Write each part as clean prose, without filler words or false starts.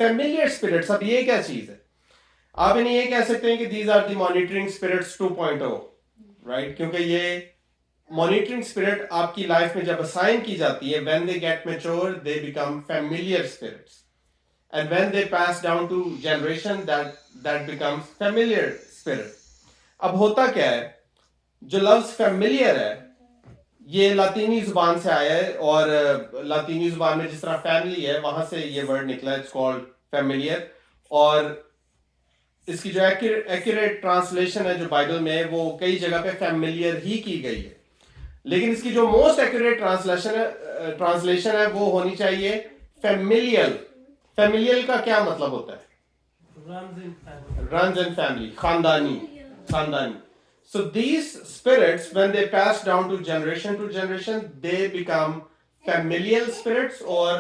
Familiar spirits, اب یہ کیا چیز ہے؟ آپ انہیں یہ کہہ سکتے ہیں کہ these are the monitoring spirits 2.0، right? کیونکہ یہ مانیٹرنگ اسپرٹ آپ کی لائف میں جب اسائن کی جاتی ہے، when they get mature they become familiar spirits, and when they pass down to generation that becomes familiar spirit. اب ہوتا کیا ہے، جو لفظ فیملیئر ہے یہ لاطینی زبان سے آیا ہے، اور لاطینی زبان میں جس طرح فیملی ہے وہاں سے یہ ورڈ نکلا ہے، اٹس کالڈ فیملیئر. اور اس کی جو ایکوریٹ ٹرانسلیشن ہے جو بائبل میں ہے وہ کئی جگہ پہ فیملیئر ہی کی گئی ہے، لیکن اس کی جو موسٹ ایکوریٹ ٹرانسلیشن ہے وہ ہونی چاہیے فیملیل. فیملیل کا کیا مطلب ہوتا ہے؟ رنز ان فیملی، خاندانی. So these spirits, when they pass down to generation, they become familial spirits or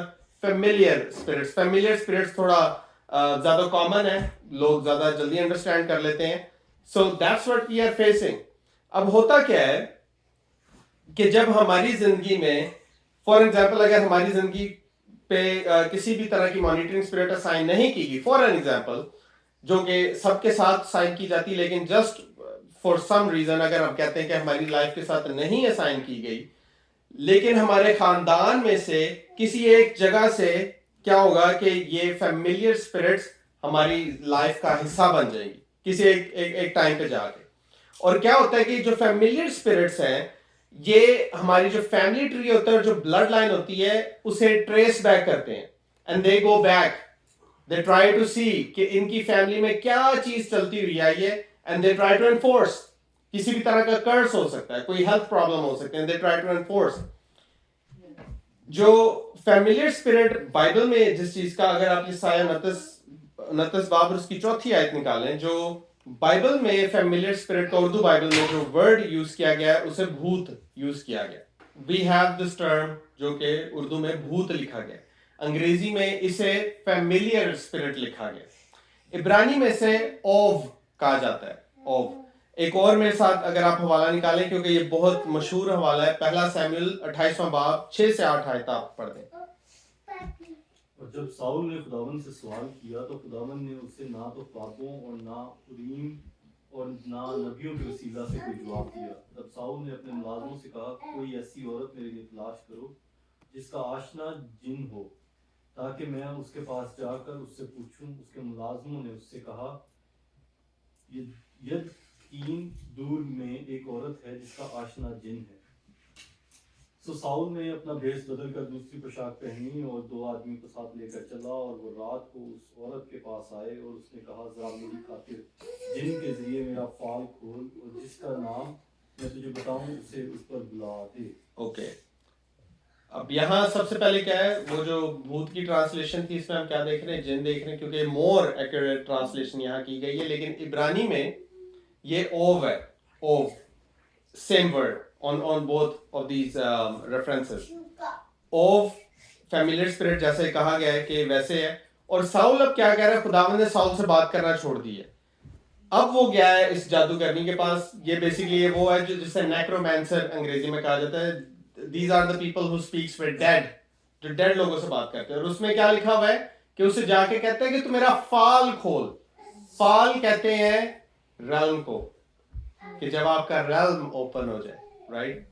familiar spirits. Familiar spirits تھوڑا زیادہ کامن ہے، لوگ زیادہ جلدی انڈرسٹینڈ کر لیتے ہیں. So that's what we are facing. اب ہوتا کیا ہے کہ جب ہماری زندگی میں فار ایگزامپل اگر ہماری زندگی پہ کسی بھی طرح کی مانیٹرنگ اسپرٹ اسائن نہیں کی گئی، فار این ایگزامپل جو کہ سب کے ساتھ سائن کی جاتی، لیکن جسٹ فار سم ریزن اگر ہم کہتے ہیں کہ ہماری لائف کے ساتھ نہیں اسائن کی گئی، لیکن ہمارے خاندان میں سے کسی ایک جگہ سے کیا ہوگا کہ یہ فیملیئر اسپرٹس ہماری لائف کا حصہ بن جائیں گی کسی ایک ٹائم پہ جا کے. اور کیا ہوتا ہے کہ جو فیملیئر اسپرٹس ہیں یہ ہماری جو فیملی ٹری ہوتا ہے اور جو بلڈ لائن ہوتی ہے اسے ٹریس بیک کرتے ہیں، and they go back, they try to see کہ ان کی فیملی میں کیا چیز چلتی ہوئی آئی ہے، and they try to enforce. کسی بھی طرح کا کرس ہو سکتا ہے، کوئی ہیلتھ پرابلم ہو سکتے ہیں، دے ٹرائی ٹو انفورس. جو فیملیئر اسپرٹ بائبل میں جس چیز کا، اگر آپ یسایہ 29 باب اور اس کی 4 آیت نکالیں، جو بائبل میں فیملیئر اسپرٹ کا اردو بائبل میں جو ورڈ یوز کیا گیا ہے اسے بھوت یوز کیا گیا. وی ہیو دس ٹرم جو کہ اردو میں بھوت لکھا گیا، انگریزی میں اسے فیملیئر اسپرٹ لکھا گیا، عبرانی میں سے اوو کہا جاتا ہے، اوو. ایک اور میرے ساتھ اگر آپ حوالہ نکالیں کیونکہ یہ بہت مشہور حوالہ ہے، 1 سیموئیل 28واں باب 6 سے 8 آیت آپ پڑھ دیں. اور جب ساؤل نے خداوند سے سوال کیا تو خداوند نے اسے نہ تو خوابوں اور نہ علیم اور نہ نبیوں کے وسیلہ سے کوئی جواب دیا. تب ساؤل نے اپنے ملازموں سے کہا کوئی ایسی عورت میرے لیے تلاش کرو جس کا آشنا جن ہو تاکہ میں اس کے پاس جا کر اس سے پوچھوں. اس کے ملازموں نے اس سے کہا ید کین دور میں ایک عورت ہے جس کا آشنا جن ہے. سو ساؤل نے اپنا بھیس بدل کر دوسری پوشاک پہنی اور 2 آدمی کو ساتھ لے کر چلا، اور وہ رات کو اس عورت کے پاس آئے اور اس نے کہا ذرا میری خاطر جن کے ذریعے میرا فال کھول اور جس کا نام میں تجھے بتاؤں اسے اس پر بلا دے. اوکے، اب یہاں سب سے پہلے کیا ہے، وہ جو بھوت کی ٹرانسلیشن تھی اس میں ہم کیا دیکھ رہے ہیں، جن دیکھ رہے ہیں، کیونکہ مور ایکوریٹ ٹرانسلیشن یہاں کی گئی ہے، لیکن عبرانی میں یہ اوو ہے، اوو، same word on both of these references. اوو فیملیئر اسپرٹ جیسے کہا گیا ہے کہ ویسے ہے. اور ساؤل اب کیا کہہ رہا ہے، خداوند نے ساؤل سے بات کرنا چھوڑ دی ہے، اب وہ گیا ہے اس جادوگرنی کے پاس. یہ بیسیکلی وہ ہے جو جسے نیکرومینسر انگریزی میں کہا جاتا ہے. These are the people who speaks with dead، جو ڈیڈ لوگوں سے بات کرتے ہیں. اور اس میں کیا لکھا ہوا ہے کہ اسے جا کے کہتا ہے کہ تو میرا فال کھول. فال کہتے ہیں ریلم کو، کہ جب آپ کا ریلم اوپن ہو جائے، رائٹ؟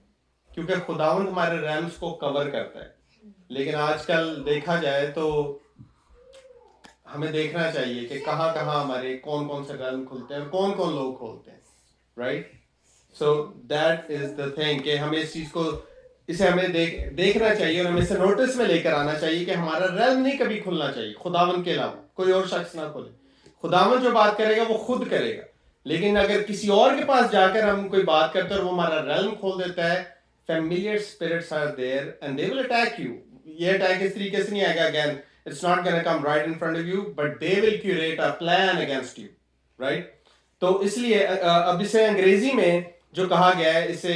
کیونکہ خداوند ہمارے ریلمز کو کور کرتا ہے. لیکن آج کل دیکھا جائے تو ہمیں دیکھنا چاہیے کہ کہاں کہاں ہمارے کون کون سے ریلم کھلتے ہیں اور کون کون لوگ کھولتے ہیں، right? So that is the thing کہ ہمیں اس چیز کو، اسے ہمیں دیکھنا چاہیے اور ہمیں اسے نوٹس میں لے کر آنا چاہیے کہ ہمارا ریلم نہیں کبھی کھلنا چاہیے خداوند کے علاوہ، کوئی اور شخص نہ کھولے. خداوند جو بات کرے گا وہ خود کرے گا، لیکن اگر کسی اور کے پاس جا کر ہم کوئی بات کرتے ہیں اور وہ ہمارا ریلم کھول دیتا ہے، familiar spirits are there and they will attack you. یہ اٹیک اس طریقے سے نہیں آئے گا، again it's not going to come right in front of you but they will curate a plan against you, right? تو اس لیے اب اسے انگریزی میں جو کہا گیا ہے، اسے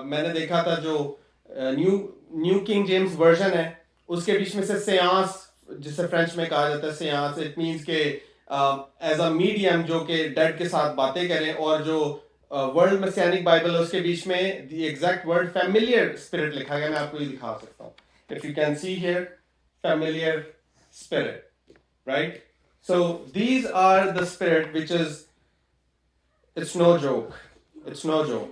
میں نے دیکھا تھا جو نیو کنگ جیمز ورژن ہے اس کے بیچ میں سے سیانس، جسے فرینچ میں کہا جاتا ہے سیانس، اٹ مینس کہ ایز اے میڈیم جو کہ ڈیڈ کے ساتھ باتیں کریں. اور جو ورلڈ مسیانک بائبل ہے اس کے بیچ میں the exact word familiar spirit لکھا گیا. میں آپ کو یہ دکھا سکتا ہوں، if you can see here, familiar spirit. right? So these are the spirit which is, it's no joke. It's no joke.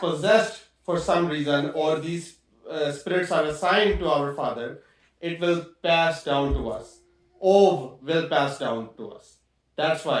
possessed for some reason, or these spirits are assigned to our father, it will pass down to us. Ov will pass down to us. That's why.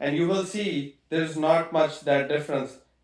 and you will see there is not much that difference.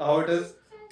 how it is.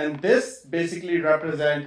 and this basically represent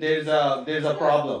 there is a problem.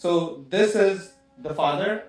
so this is the father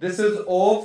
this is of,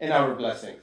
in our blessings.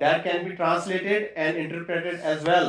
that can be translated and interpreted as well,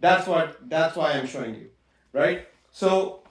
That's why I'm showing you, right? So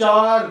4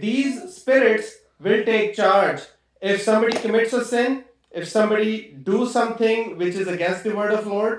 these spirits will take charge if somebody commits a sin, if somebody do something which is against the word of Lord.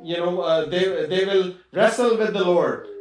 they will wrestle with the Lord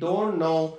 don't know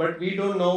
but we don't know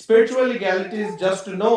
Spiritual legalities, just to know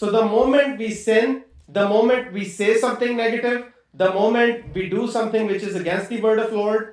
So the moment we sin, the moment we say something negative, the moment we do something which is against the word of Lord,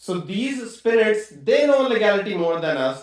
So these spirits, they know legality more than us,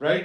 right?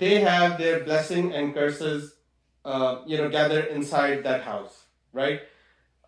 they have their blessing and curses gathered inside that house, right?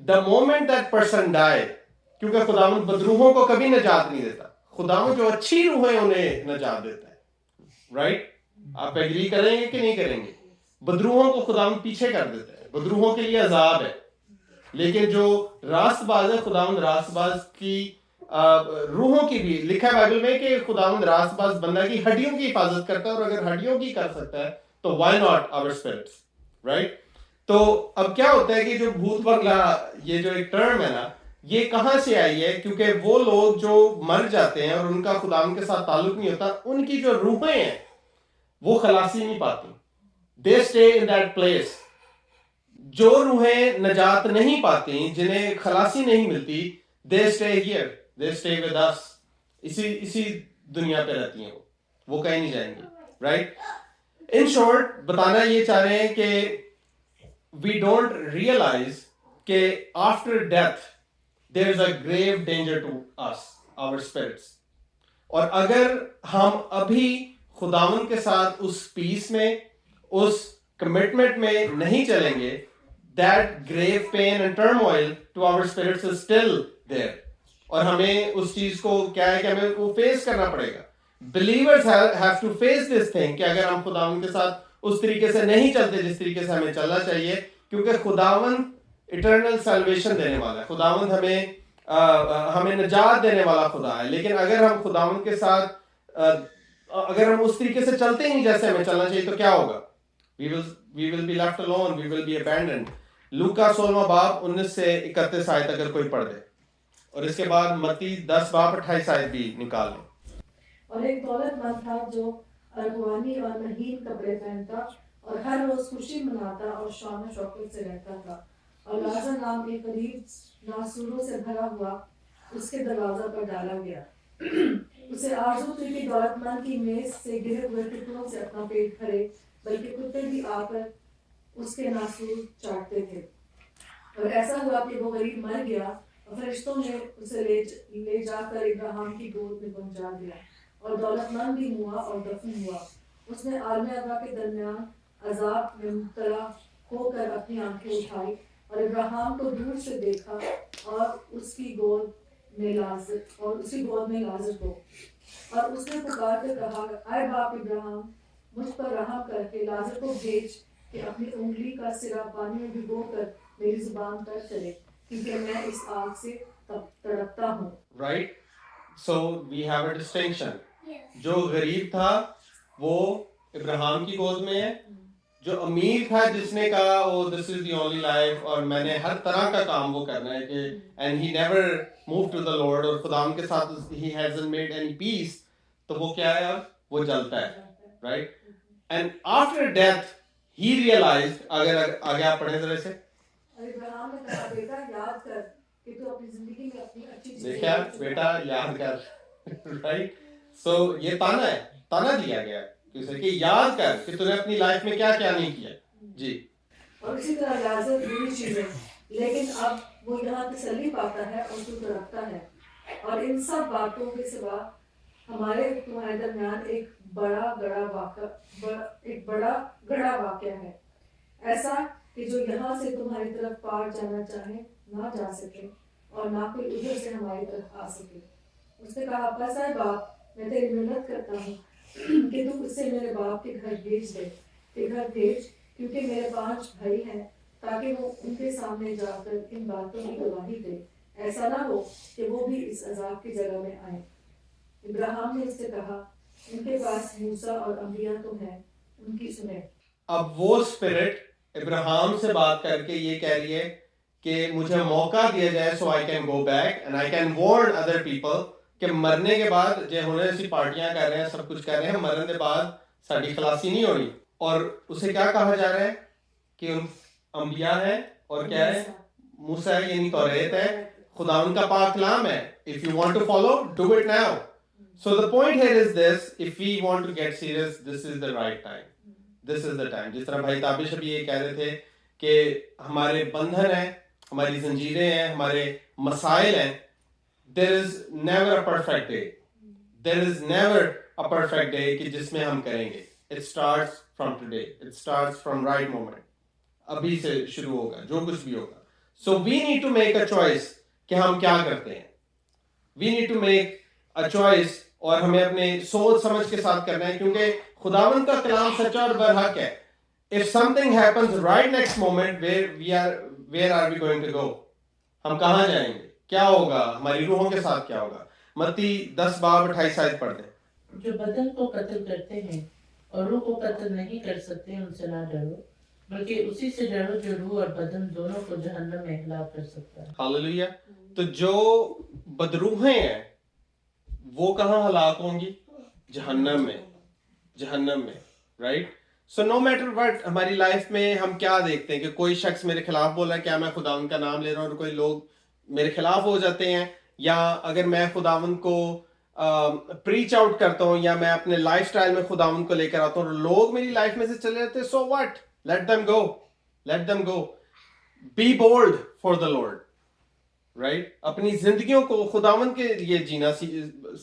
the moment that person die, کیونکہ خداوند بدروحوں کو کبھی نجات نہیں دیتا. خداوند جو اچھی روحیں انہیں نجات دیتا ہے. رائٹ؟ آپ ایگری کریں گے کہ نہیں کریں گے؟ بدروحوں کو خداوند پیچھے کر دیتا ہے. بدروحوں کے لیے عذاب ہے. لیکن جو راست باز ہے, خداوند راست باز کی روحوں کی بھی, لکھا ہے بائبل میں کہ خداوند راست باز بندہ کی ہڈیوں کی حفاظت کرتا ہے, اور اگر ہڈیوں کی کر سکتا ہے تو why not our spirits. Right? تو اب کیا ہوتا ہے کہ جو بھوت بنگلہ, یہ جو ایک ٹرم ہے نا, یہ کہاں سے آئی ہے؟ کیونکہ وہ لوگ جو مر جاتے ہیں اور ان کا خداوند کے ساتھ تعلق نہیں ہوتا, ان کی جو روحیں ہیں وہ خلاصی نہیں پاتی. They stay in that place. جو روحیں نجات نہیں پاتی, جنہیں خلاصی نہیں ملتی, they stay here, they stay with us. اسی دنیا پہ رہتی ہیں, وہ کہیں نہیں جائیں گی. رائٹ؟ ان شارٹ بتانا یہ چاہ رہے ہیں کہ وی ڈونٹ ریئلائز کہ after death there is a grave danger to us, our spirits. اور اگر ہم ابھی خداوند کے ساتھ اس پیس میں, اس کمٹمنٹ میں نہیں چلیں گے, that grave pain and turmoil to our spirits is still there. اور ہمیں اس چیز کو کیا ہے کہ ہمیں وہ فیس کرنا پڑے گا. Believers have to face this thing کہ اگر ہم خداوند کے ساتھ اس طریقے سے نہیں چلتے جس طریقے سے ہمیں چلنا چاہیے, کیونکہ خداوند eternal salvation دینے والا ہے. خداوند ہمیں نجات دینے والا خدا ہے. لیکن اگر ہم خداوند کے ساتھ اگر ہم اس طریقے سے چلتے ہی نہیں جیسے ہمیں چلنا چاہیے تو کیا ہوگا؟ We will be left alone, we will be abandoned. لوکا 16 باب 19 سے 31 آیت اگر کوئی پڑھ دے, اور اس کے بعد متی 10 باب 28 آیت بھی نکال لیں. اور ایک دولت مند تھا جو ارغوانی اور مہین کپڑے پہنتا اور ہر روز خوشی مناتا اور شان و شوکت سے رہتا تھا. اور لازر نام ایک غریب ناسوروں سے بھرا ہوا اس کے دروازہ پر ڈالا گیا. اسے آرزو تھی کہ دولت مند کی میز سے گرے ہوئے ٹکڑوں سے اپنا پیٹ بھرے, بلکہ کتے بھی آ کر اس کے ناسور چاٹتے تھے. اور ایسا ہوا کہ وہ غریب مر گیا اور فرشتوں نے اسے لے جا کر ابراہیم کی گود میں پہنچا دیا. اور دولت مند بھی ہوا اور دفن ہوا. اس نے عالم ارواح کے درمیان عذاب میں مبتلا ہو کر اپنی آنکھیں اٹھائی اور ابراہیم کو دور سے دیکھا اور اس کی گود میں لازر کو. اور اس نے پکار کر کہا, اے باپ ابراہیم, مجھ پر رحم کر کے لازر کو بھیج کہ اپنی انگلی کا سرا پانی میں بھگو کر میری زبان پر چلے, کیونکہ میں اس آگ سے تڑپتا ہوں. Right? So we have a distinction. جو غریب تھا وہ ابراہیم کی گود میں ہے. جو امیر تھا جس نے کہا oh this is the only life, اور میں نے ہر طرح کا کام وہ کرنا ہے کہ and he never moved to the Lord, اور خدا کے ساتھ he hasn't made any peace, تو وہ کیا ہے, اب وہ جلتا ہے. Right? And after death he realized, اگر آگے آپ پڑھیں ذرا سے, ابراہیم نے کہا, بیٹا یاد کر کہ تو اپنی زندگی میں اپنی اچھی چیزیں دیکھا بیٹا یاد کر. رائٹ؟ سو یہ تانا ہے, تانا دیا گیا کہ یاد کر کہ تُو نے اپنی لائف میں کیا کیا نہیں کیا. جی. اور اسی طرح لازر بری چیز ہے, لیکن اب وہ یہاں تسلی پاتا ہے اور تو تڑپتا ہے. اور ان سب باتوں کے سوا ہمارے تمہارے درمیان ایک بڑا گڑھا واقعہ ہے, ایسا کہ جو یہاں سے تمہاری طرف پار جانا چاہے نہ جا سکے اور نہ کوئی ادھر سے ہماری طرف آ سکے. اس نے کہا, بس اے باپ, میں تیری محنت کرتا ہوں کہ تو اسے میرے باپ کے گھر بھیج, کیونکہ میرے 5 بھائی ہیں, تاکہ وہ ان کے سامنے جا کر ان باتوں کی گواہی دے. ایسا نہ ہو کہ وہ بھی اس عذاب کی جگہ میں آئیں. ابراہیم نے اس سے کہا, ان کے پاس موسیٰ اور انبیاء تو ہیں, ان کی سنیں. اب وہ اسپرٹ ابراہیم سے بات کر کے یہ کہہ رہی ہے کہ مجھے موقع دیا جائے so I can go back and I can warn other people کہ مرنے کے بعد جو ہونے ایسی پارٹیاں کر رہے ہیں, سب کچھ کر رہے ہیں, مرنے کے بعد ساری خلاصی نہیں ہونی. اور اسے کیا کہا جا رہا ہے کہ ان انبیاء ہیں اور کیا ہے, موسیٰ ہے یعنی توریت ہے, خدا ان کا پاک کلام ہے. If you want to follow, do it now. So the point here is this, if we want to get serious, this is the right time. This is the time. جس طرح بھائی تابش ابھی یہ کہہ رہے تھے کہ ہمارے بندھن ہیں, ہماری زنجیریں ہیں, ہمارے مسائل ہیں. There is never a perfect day. There is never a perfect day کہ جس میں ہم کریں گے. It starts from today. It starts from right moment. ابھی سے شروع ہوگا جو کچھ بھی ہوگا. So we need to make a choice کہ ہم کیا کرتے ہیں. We need to make a choice, اور ہمیں اپنے سوچ سمجھ کے ساتھ کرنا ہے, کیونکہ خداوند کا کلام سچا اور برحق ہے. If something happens right next moment, where are we going to go? ہم کہاں جائیں گے, کیا ہوگا, ہماری روحوں کے ساتھ کیا ہوگا. متی 10 باب 28 آیت پڑھ دیں. جو بدن کو قتل کرتے ہیں اور روح کو قتل نہیں کر سکتے, ان سے نہ ڈرو, بلکہ اسی سے ڈرو جو روح اور بدن دونوں کو جہنم میں ہلاک کر سکتا ہے. ہاللیلویا. تو جو بدروحیں ہیں وہ کہاں ہلاک ہوں گی؟ جہنم میں, جہنم میں, right. So no matter what ہماری لائف میں ہم کیا دیکھتے ہیں کہ کوئی شخص میرے خلاف بول رہا ہے, کیا میں خداوند کا نام لے رہا ہوں اور کوئی لوگ میرے خلاف ہو جاتے ہیں, یا اگر میں خداوند کو پریچ آؤٹ کرتا ہوں یا میں اپنے لائف سٹائل میں خداوند کو لے کر آتا ہوں اور لوگ میری لائف میں سے چلے جاتے ہیں, so what, let them go, let them go. Be bold for the Lord, right. اپنی زندگیوں کو خداوند کے لیے جینا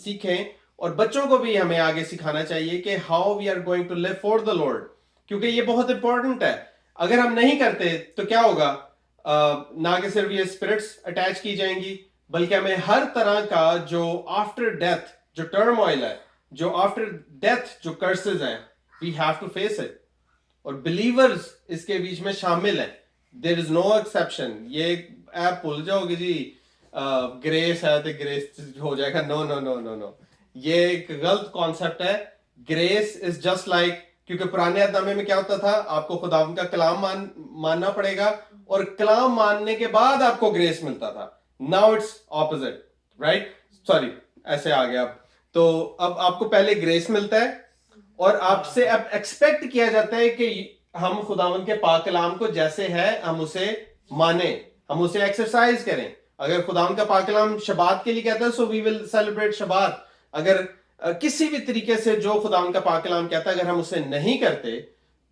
سیکھیں, اور بچوں کو بھی ہمیں آگے سکھانا چاہیے کہ how we are going to live for the Lord, کیونکہ یہ بہت امپورٹنٹ ہے. اگر ہم نہیں کرتے تو کیا ہوگا, نہ کہ صرف یہ اسپرٹس اٹیچ کی جائیں گی, بلکہ ہمیں ہر طرح کا جو آفٹر ڈیتھ جو ٹرم آئل ہے, جو آفٹر ڈیتھ جو کرسز ہیں, we have to face it. اور بلیورز اس کے بیچ میں شامل ہیں, دیر از نو ایکسیپشن. یہ ایپ بھول جاؤ گے جی گریس ہے تو گریس ہو جائے گا, نو نو نو نو نو, یہ ایک غلط کانسیپٹ ہے. گریس از جسٹ لائک, کیونکہ پرانے عہد نامے میں کیا ہوتا تھا, آپ کو خداوند کا کلام ماننا پڑے گا, اور کلام ماننے کے بعد آپ کو گریس ملتا تھا. Now it's opposite, right, sorry ایسے آ گیا. تو اب آپ کو پہلے گریس ملتا ہے, اور آپ سے اب ایکسپیکٹ کیا جاتا ہے کہ ہم خداوند کے پاک کلام کو جیسے ہے ہم اسے مانیں, ہم اسے ایکسرسائز کریں. اگر خداوند کا پاک کلام شبات کے لیے کہتا ہے, سو وی ول سیلیبریٹ شبات. اگر کسی بھی طریقے سے جو خداوند کا پاک کلام کہتا ہے اگر ہم اسے نہیں کرتے,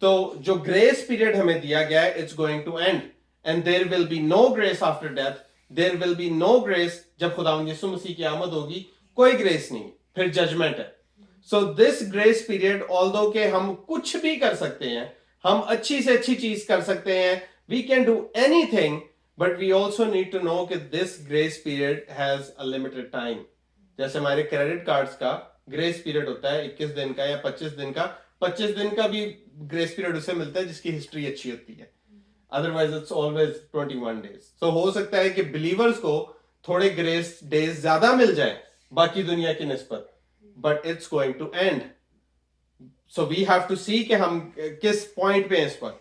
تو جو گریس پیریڈ ہمیں دیا گیا ہے, it's going to end, and there will be no grace after death. There will be no grace, جب خداوند یسوع مسیح کی آمد ہوگی کوئی گریس نہیں, پھر ججمنٹ ہے. سو دس گریس پیریڈ, آلدو کہ ہم کچھ بھی کر سکتے ہیں, ہم اچھی سے اچھی چیز کر سکتے ہیں, we can do anything, but we also need to know کہ this grace period has a limited time. جیسے ہمارے کریڈٹ کارڈز کا گریس پیریڈ ہوتا ہے 21 دن کا یا 25 دن کا, 25 دن کا بھی گریس پیریڈ اسے ملتا ہے جس کی ہسٹری اچھی ہوتی ہے, ادروائز اٹس آلویز 21 days. تو ہو سکتا ہے کہ بلیورز کو تھوڑے گریس ڈیز زیادہ مل جائیں باقی دنیا کی نسبت, but it's going to end. So we have to see کہ ہم کس پوائنٹ پہ ہیں اس پر.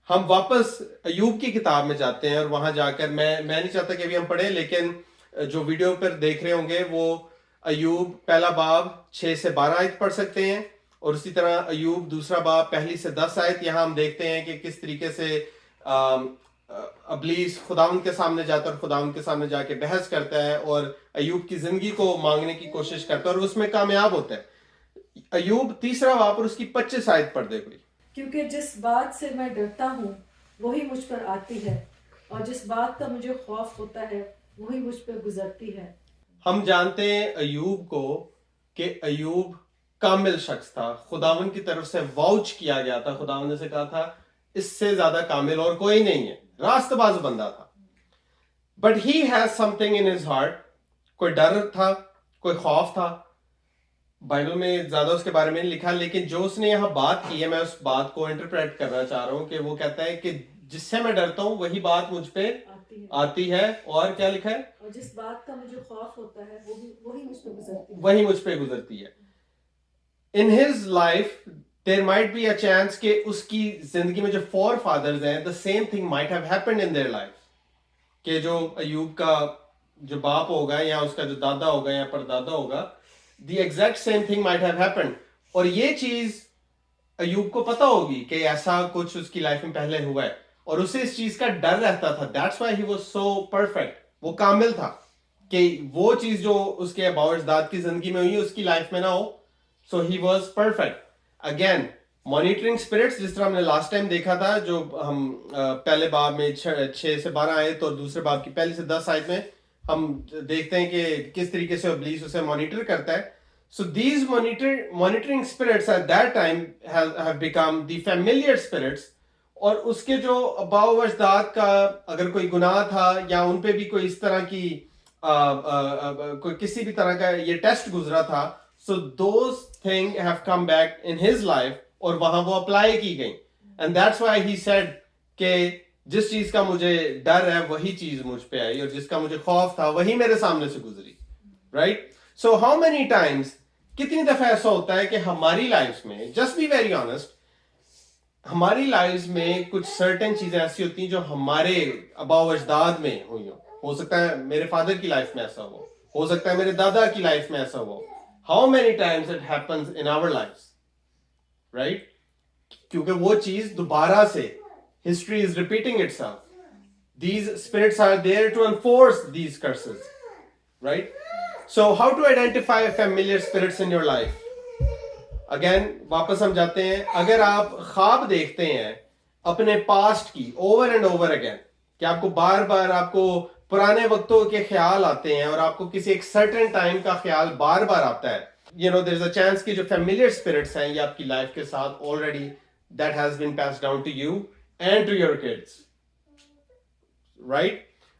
ہم واپس ایوب کی کتاب میں جاتے ہیں, اور وہاں جا کر میں نہیں چاہتا کہ ابھی ہم پڑھیں, لیکن جو ویڈیو پر دیکھ رہے ہوں گے وہ ایوب پہلا باب 6 سے 12 آیت پڑھ سکتے ہیں, اور اسی طرح ایوب دوسرا باب پہلی سے 10 آیت. یہاں ہم دیکھتے ہیں کہ کس طریقے سے ابلیس خداوند کے سامنے جاتا ہے اور خداوند کے سامنے جا کے بحث کرتا ہے, اور ایوب کی زندگی کو مانگنے کی کوشش کرتا ہے, اور اس میں کامیاب ہوتا ہے. ایوب تیسرا باب اور اس کی 25 آیت پڑھ دے کوئی. کیونکہ جس بات سے میں ڈرتا ہوں وہی مجھ پر آتی ہے, اور جس بات کا مجھے خوف ہوتا ہے وہی مجھ پہ گزرتی ہے. ہم جانتے ہیں ایوب کو کہ ایوب کامل شخص تھا, خداوند کی طرف سے واؤچ کیا گیا تھا, خداوند نے سے کہا تھا اس سے زیادہ کامل اور کوئی نہیں ہے, راست باز بندہ تھا. But he has some thing in his heart, کوئی ڈر تھا, کوئی خوف تھا. بائبل میں زیادہ اس کے بارے میں نہیں لکھا, لیکن جو اس نے یہاں بات کی ہے میں اس بات کو انٹرپریٹ کرنا چاہ رہا ہوں کہ وہ کہتا ہے کہ جس سے میں ڈرتا ہوں وہی بات مجھ پہ آتی ہے, اور کیا لکھا ہے, اور جس بات کا مجھے خوف ہوتا ہے وہی مجھ پہ گزرتی ہے. وہی مجھ پہ گزرتی ہے. In his life there might be a chance کہ اس کی زندگی میں جو فور فادرز ہیں, the same thing might have happened in their life, کہ جو ایوب کا جو باپ ہوگا یا اس کا جو دادا ہوگا یا پردادا ہوگا, the exact same thing might have happened. اور یہ چیز ایوب کو پتا ہوگی کہ ایسا کچھ اس کی لائف میں پہلے ہوا ہے, اور اسے اس چیز کا ڈر رہتا تھا. That's why he was so perfect. وہ کامل تھا کہ وہ چیز جو اس کے ابا اجداد کی زندگی میں ہوئی اس کی لائف میں نہ ہو. So he was perfect. Again, monitoring spirits, جس طرح ہم نے لاسٹ ٹائم دیکھا تھا, جو ہم پہلے باب میں 6 سے 12 آیت اور دوسرے باب کی پہلی سے 10 آیت میں ہم دیکھتے ہیں کہ کس طریقے سے ابلیس اسے مانیٹر کرتا ہے. So these monitoring spirits at that time have become the familiar spirits, اور اس کے جو آباء و اجداد کا اگر کوئی گناہ تھا یا ان پہ بھی کوئی اس طرح کی کوئی کسی بھی طرح کا یہ ٹیسٹ گزرا تھا, so those thing have come back in his life, اور وہاں وہ اپلائی کی گئیں. And that's why he said کہ جس چیز کا مجھے ڈر ہے وہی چیز مجھ پہ آئی, اور جس کا مجھے خوف تھا وہی میرے سامنے سے گزری. Right, so how many Times, کتنی دفعہ ایسا ہوتا ہے کہ ہماری لائف میں, جسٹ بی ویری آنیسٹ, ہماری لائف میں کچھ سرٹن چیزیں ایسی ہوتی ہیں جو ہمارے آباء و اجداد میں ہوئی ہوں. ہو سکتا ہے میرے فادر کی لائف میں ایسا ہو سکتا ہے میرے دادا کی لائف میں ایسا ہو. How many times it happens in our lives, right, کیونکہ وہ چیز دوبارہ سے history is repeating itself. These spirits are there to enforce these curses, right? So how to identify familiar spirits in your life? Again, واپس ہم جاتے ہیں. اگر آپ خواب دیکھتے ہیں اپنے پاسٹ کی over and over again, کہ آپ کو بار بار آپ کو پرانے وقتوں کے خیال آتے ہیں اور آپ کو کسی ایک certain time کا خیال بار بار آتا ہے, there is a chance کہ جو familiar spirits ہیں یہ آپ کی لائف کے ساتھ already that has been passed down to you and to your kids, right?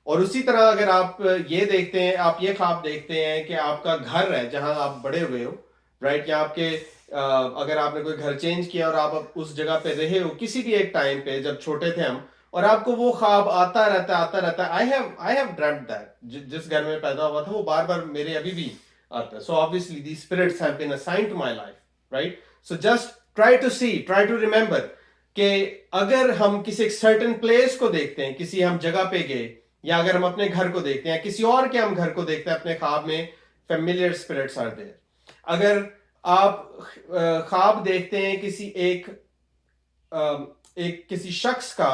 اور اسی طرح اگر آپ یہ دیکھتے ہیں, آپ یہ خواب دیکھتے ہیں کہ آپ کا گھر ہے جہاں آپ بڑے ہوئے ہو, رائٹ, یا آپ کے اگر آپ نے کوئی گھر چینج کیا اور آپ اس جگہ پہ رہے ہو کسی بھی ایک ٹائم پہ جب چھوٹے تھے ہم, اور آپ کو وہ خواب آتا رہتا ہے. I have dreamt that, جس گھر میں پیدا ہوا تھا وہ بار بار میرے ابھی بھی آتا ہے. So obviously these spirits have been assigned to my life, right? So just try to remember کہ اگر ہم کسی ایک سرٹن پلیس کو دیکھتے ہیں, کسی ہم جگہ پہ گئے, یا اگر ہم اپنے گھر کو دیکھتے ہیں, کسی اور کے ہم گھر کو دیکھتے ہیں اپنے خواب میں, فیملیئر اسپرٹس آر دیئر. اگر آپ خواب دیکھتے ہیں کسی ایک کسی شخص کا,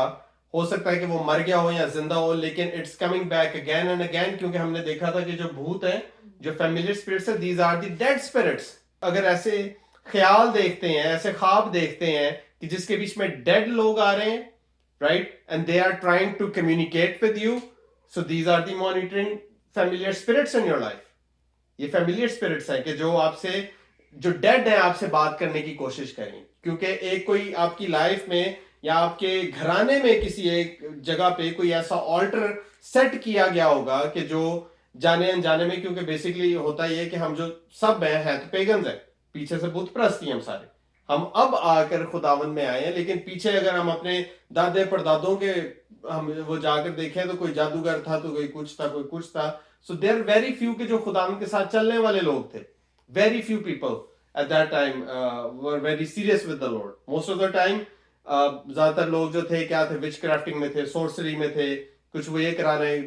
ہو سکتا ہے کہ وہ مر گیا ہو یا زندہ ہو, لیکن it's coming back again and again, کیونکہ ہم نے دیکھا تھا کہ جو بھوت ہیں, جو فیملیئر اسپرٹس ہیں, these are the dead spirits. اگر ایسے خیال دیکھتے ہیں, ایسے خواب دیکھتے ہیں کہ جس کے بیچ میں ڈیڈ لوگ آ رہے ہیں, right, and they are trying to communicate with you, so these are the monitoring familiar spirits in your life. یہ فیملیئر اسپرٹس ہیں کہ جو آپ سے, جو ڈیڈ ہیں, آپ سے بات کرنے کی کوشش کریں, کیونکہ ایک کوئی آپ کی لائف میں یا آپ کے گھرانے میں کسی ایک جگہ پہ کوئی ایسا آلٹر سیٹ کیا گیا ہوگا کہ جو جانے انجانے میں, کیونکہ بیسکلی ہوتا یہ کہ ہم جو سب ہیں تو پیگنز ہیں, پیچھے سے بت پرستی ہم سارے, ہم اب آ کر خداوند میں آئے ہیں, لیکن پیچھے اگر ہم اپنے دادے پردادوں کے ہم وہ جا کر دیکھیں تو کوئی جادوگر تھا, تو کوئی کچھ تھا. So there are very few کہ جو خداوند کے ساتھ چلنے والے لوگ تھے. Very few people at that time were very serious with the Lord. Most of the time زیادہ تر لوگ جو تھے کیا تھے, وچ کرافٹنگ میں تھے, سورسری میں تھے, کچھ وہ یہ کرا رہے,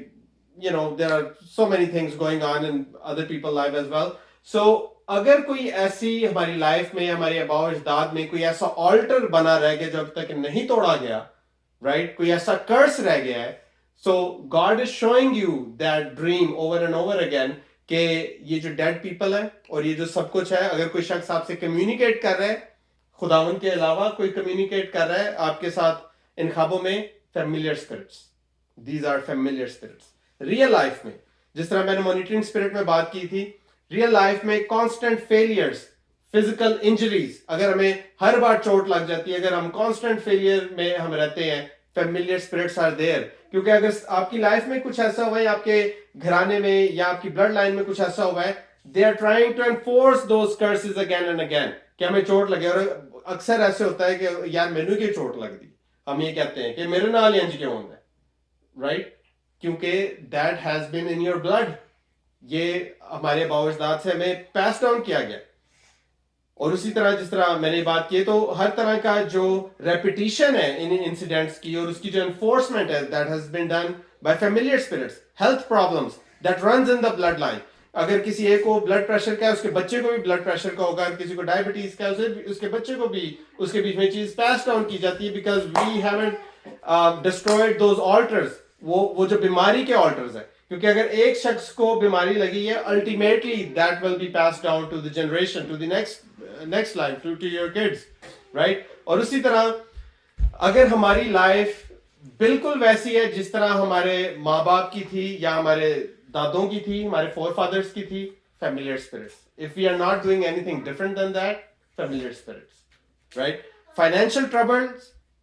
there are so many things going on in other people's life as well. So اگر کوئی ایسی ہماری لائف میں, ہمارے آباء و اجداد میں کوئی ایسا آلٹر بنا رہ گیا جو اب تک نہیں توڑا گیا, رائٹ, کوئی ایسا کرس رہ گیا ہے, so God is showing you that dream over and over again کہ یہ جو ڈیڈ پیپل ہے اور یہ جو سب کچھ ہے, اگر کوئی شخص آپ سے کمیونیکیٹ کر رہا ہے خداوند کے علاوہ, کوئی کمیونیکیٹ کر رہا ہے آپ کے ساتھ ان خوابوں میں, familiar spirits, these are familiar spirits. Real life میں جس طرح میں نے مانیٹرنگ اسپرٹ میں بات کی تھی, ریئل لائف میں کانسٹنٹ فیلئرز, فزیکل انجریز, اگر ہمیں ہر بار چوٹ لگ جاتی ہے, اگر ہم کانسٹنٹ فیلئر میں ہم رہتے ہیں, فیملیئر اسپرٹس آر دیئر. کیونکہ اگر آپ کی لائف میں کچھ ایسا ہوا ہے, آپ کے گھرانے میں یا آپ کی بلڈ لائن میں کچھ ایسا ہوا ہے, they are trying to enforce those curses again and again کہ ہمیں چوٹ لگے. اور اکثر ایسے ہوتا ہے کہ یار مینو کی چوٹ لگ دی, ہم یہ کہتے ہیں کہ میرے نال انج کیوں ہوتا ہے, رائٹ, کیونکہ that has been in your blood, یہ ہمارے آباء و اجداد سے ہمیں پاس ڈاؤن کیا گیا. اور اسی طرح جس طرح میں نے بات کی, تو ہر طرح کا جو ریپیٹیشن ہے ان انسیڈنٹس کی اور اس کی جو انفورسمنٹ ہے, that has been done by familiar spirits. Health problems that runs in the blood line, اگر کسی ایک کو بلڈ پریشر کا ہے, اس کے بچے کو بھی بلڈ پریشر کا ہوگا, کسی کو ڈائبٹیز کا ہے, اس کے بچے کو بھی اس کے بیچ میں چیز پاس ڈاؤن کی جاتی ہے, because we haven't destroyed those altars, وہ جو بیماری کے آلٹرز ہیں. کیونکہ اگر ایک شخص کو بیماری لگی ہے, ultimately that will be pass down to the generation, to the next life, to your kids, right. اور اسی طرح اگر ہماری لائف بالکل ویسی ہے جس طرح ہمارے ماں باپ کی تھی یا ہمارے دادوں کی تھی, ہمارے فور فادرس کی تھی, familiar spirits. If we are not doing anything different than that, familiar spirits, right. Financial troubles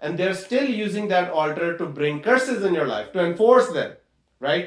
and they're still using that altar to bring curses in your life, to enforce them, right.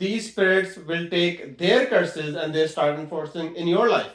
These spirits will take their curses and they start enforcing in your life,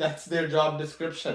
That's their job description,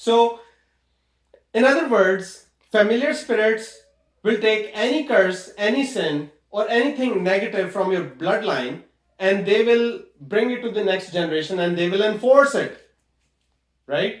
So, in other words, familiar spirits will take any curse, any sin, or anything negative from your bloodline, and they will bring it to the next generation and they will enforce it, right?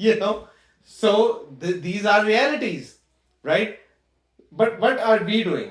you know. So these are realities, right? But what are we doing?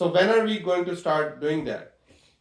So when are we going to start doing that?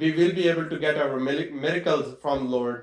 we will be able to get our miracles from Lord.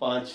5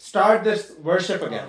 start this worship again.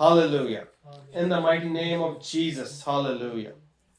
Hallelujah. In the mighty name of Jesus. Hallelujah.